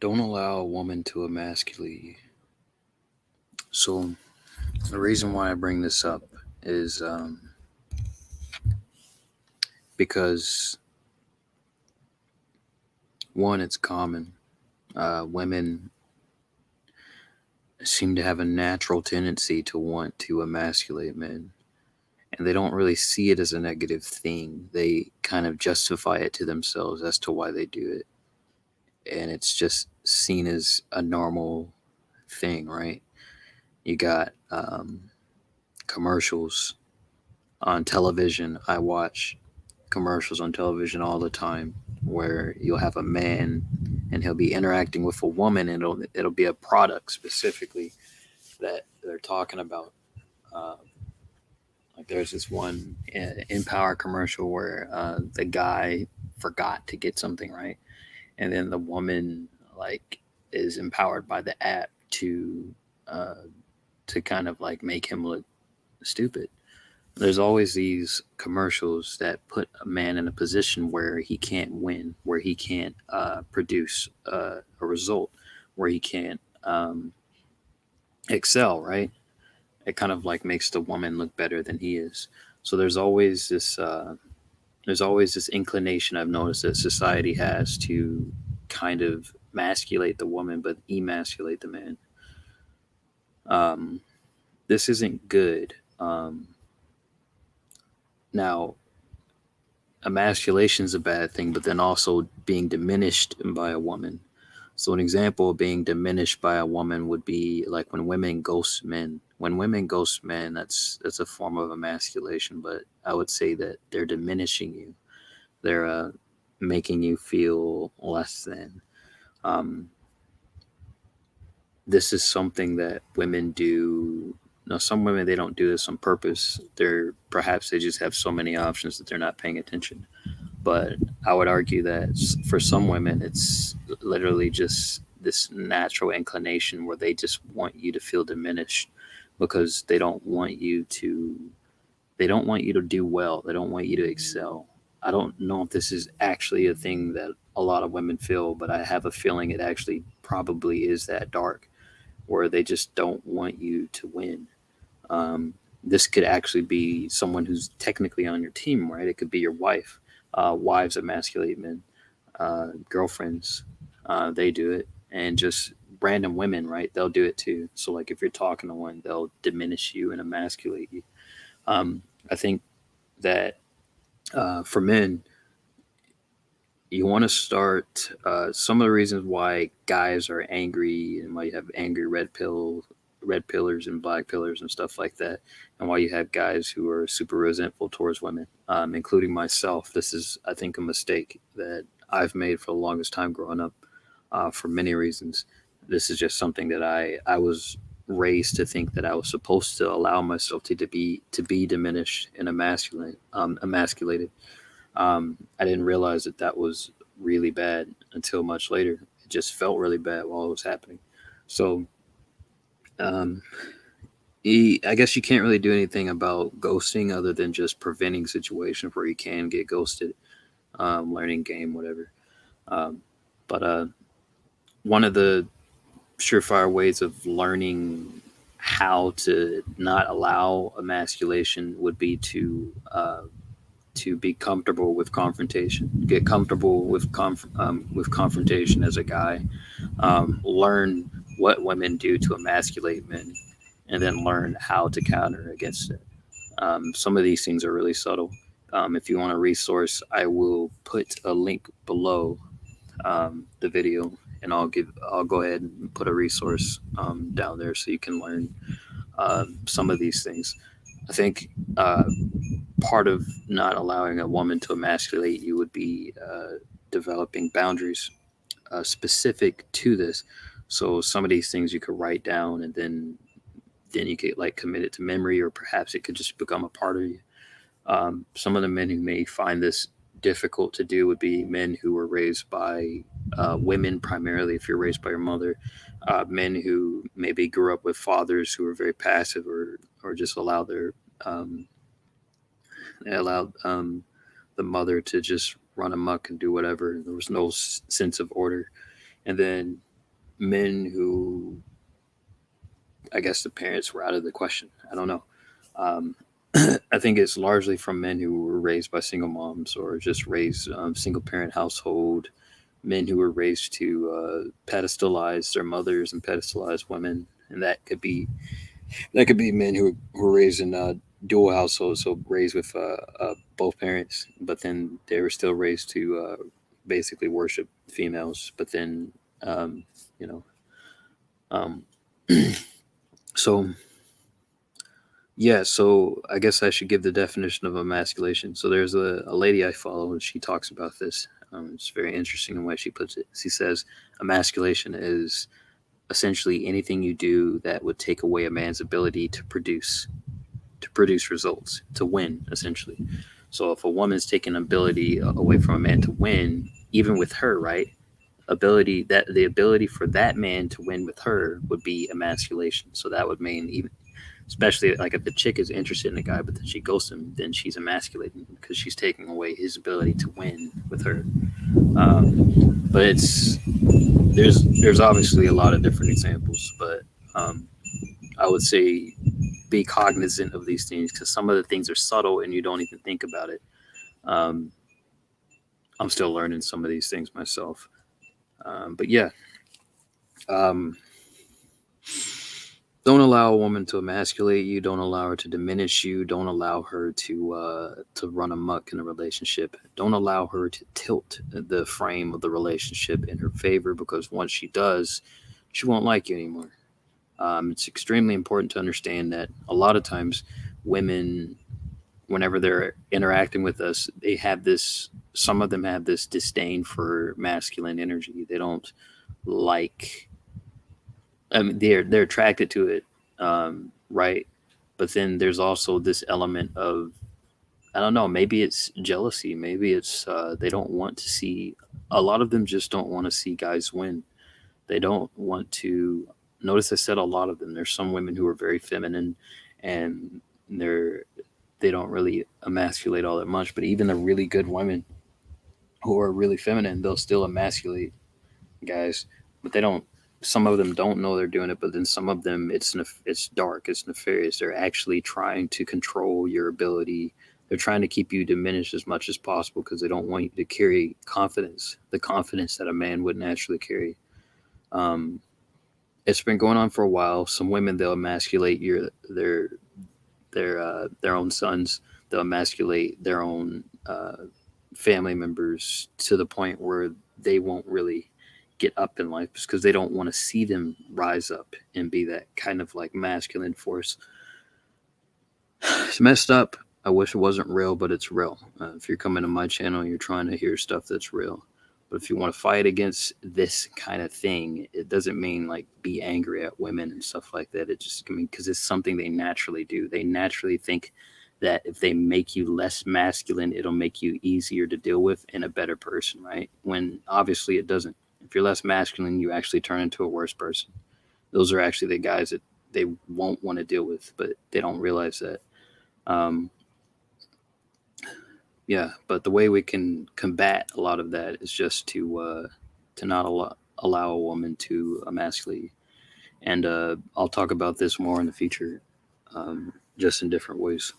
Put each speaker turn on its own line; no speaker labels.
Don't allow a woman to emasculate you. So the reason why I bring this up is because one, it's common. Women seem to have a natural tendency to want to emasculate men, and they don't really see it as a negative thing. They kind of justify it to themselves as to why they do it, and it's just seen as a normal thing, right? You got commercials on television. I watch commercials on television all the time where you'll have a man and he'll be interacting with a woman, and it'll be a product specifically that they're talking about. Uh, like there's this one Empower commercial where the guy forgot to get something right, and then the woman like is empowered by the app uh, to kind of like make him look stupid. There's always these commercials that put a man in a position where he can't win, where he can't produce a result, where he can't excel, right? It kind of like makes the woman look better than he is. So there's always this inclination I've noticed that society has to kind of masculate the woman but emasculate the man. Um, this isn't good. Now, emasculation is a bad thing, but then also being diminished by a woman. So an example of being diminished by a woman would be like when women ghost men. When women ghost men, that's a form of emasculation, but I would say that they're diminishing you. They're making you feel less than. Um, this is something that women do. Now, some women they don't do this on purpose. They're perhaps they just have so many options that they're not paying attention. But I would argue that for some women, it's literally just this natural inclination where they just want you to feel diminished because they don't want you to do well. They don't want you to excel. I don't know if this is actually a thing that a lot of women feel, but I have a feeling it actually probably is that dark where they just don't want you to win. Um, this could actually be someone who's technically on your team, right? It could be your wife. Wives emasculate men, girlfriends, they do it, and just random women, right? They'll do it too. So, like, if you're talking to one, they'll diminish you and emasculate you. Um, I think that for men, you want to start some of the reasons why guys are angry and why you have angry red pillars and black pillars and stuff like that, and why you have guys who are super resentful towards women, including myself. This is, I think, a mistake that I've made for the longest time growing up, for many reasons. This is just something that I was raised to think that I was supposed to allow myself to be diminished and emasculated. I didn't realize that that was really bad until much later. It just felt really bad while it was happening. So um, I guess you can't really do anything about ghosting other than just preventing situations where you can get ghosted, learning game, whatever. Um, but one of the surefire ways of learning how to not allow emasculation would be to be comfortable with confrontation, get comfortable with confrontation as a guy, learn what women do to emasculate men, and then learn how to counter against it. Some of these things are really subtle. If you want a resource, I will put a link below the video, and I'll go ahead and put a resource down there so you can learn some of these things. I think part of not allowing a woman to emasculate you would be developing boundaries specific to this. So some of these things you could write down, and then you could like commit it to memory, or perhaps it could just become a part of you. Some of the men who may find this difficult to do would be men who were raised by women primarily. If you're raised by your mother, men who maybe grew up with fathers who were very passive, or just um, allowed the mother to just run amok and do whatever. There was no sense of order. And then men who, I guess the parents were out of the question. I don't know. Um, I think it's largely from men who were raised by single moms or just raised single parent household, men who were raised to pedestalize their mothers and pedestalize women, and that could be men who were raised in dual households, so raised with both parents, but then they were still raised to basically worship females. But then, um, you know, um, so yeah, so I guess I should give the definition of emasculation. So there's a lady I follow, and she talks about this. It's very interesting in the way she puts it. She says emasculation is essentially anything you do that would take away a man's ability to produce results, to win, essentially. So if a woman's taking ability away from a man to win, even with her, right? The ability for that man to win with her would be emasculation. So that would mean even, especially like if the chick is interested in a guy but then she ghosts him, then she's emasculating because she's taking away his ability to win with her. But it's there's obviously a lot of different examples, but um, I would say be cognizant of these things because some of the things are subtle and you don't even think about it. Um, I'm still learning some of these things myself. But yeah, um, don't allow a woman to emasculate you. Don't allow her to diminish you. Don't allow her to run amok in a relationship. Don't allow her to tilt the frame of the relationship in her favor because once she does, she won't like you anymore. It's extremely important to understand that a lot of times women, whenever they're interacting with us, they have this. Some of them have this disdain for masculine energy. They don't like. I mean, they're attracted to it, right? But then there's also this element of, I don't know. Maybe it's jealousy. Maybe it's they don't want to see. A lot of them just don't want to see guys win. They don't want to. Notice I said a lot of them. There's some women who are very feminine, and they're they don't really emasculate all that much. But even the really good women who are really feminine, they'll still emasculate guys. But they don't. Some of them don't know they're doing it, but then some of them it's dark, it's nefarious. They're actually trying to control your ability. They're trying to keep you diminished as much as possible because they don't want you to carry confidence, the confidence that a man would naturally carry. Um, it's been going on for a while. Some women they'll emasculate their own sons. They'll emasculate their own family members to the point where they won't really get up in life because they don't want to see them rise up and be that kind of like masculine force. It's messed up. I wish it wasn't real, but it's real. If you're coming to my channel, you're trying to hear stuff that's real. But if you want to fight against this kind of thing, it doesn't mean like be angry at women and stuff like that. It just, I mean, because it's something they naturally do. They naturally think that if they make you less masculine, it'll make you easier to deal with and a better person, right? When obviously it doesn't. If you're less masculine, you actually turn into a worse person. Those are actually the guys that they won't want to deal with, but they don't realize that. Um, yeah, but the way we can combat a lot of that is just to not allow a woman to emasculate. And I'll talk about this more in the future, just in different ways.